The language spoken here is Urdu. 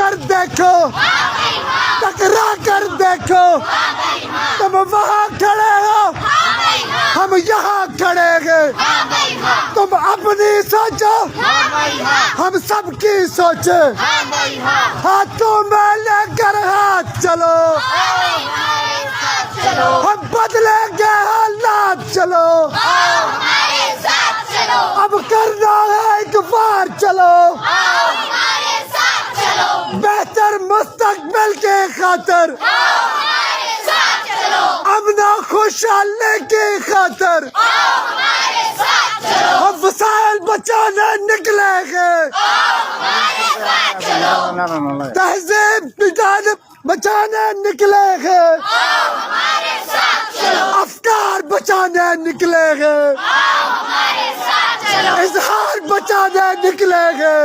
کر دیکھو ٹکرا کر دیکھو تم وہاں کھڑے ہو ہم یہاں کھڑے ہیں تم اپنی سوچو ہم سب کی سوچے ہاتھوں میں لے کر ہاتھ چلو ہم بدلیں گے حالات چلو اب کرنا ہے ایک بار چلو بہتر مستقبل کے خاطر امن و خوشحالی کی خاطر ہم وسائل بچانے نکلے گے تہذیب بچانے نکلے گے افکار بچانے نکلے گے اظہار بچانے نکلے گے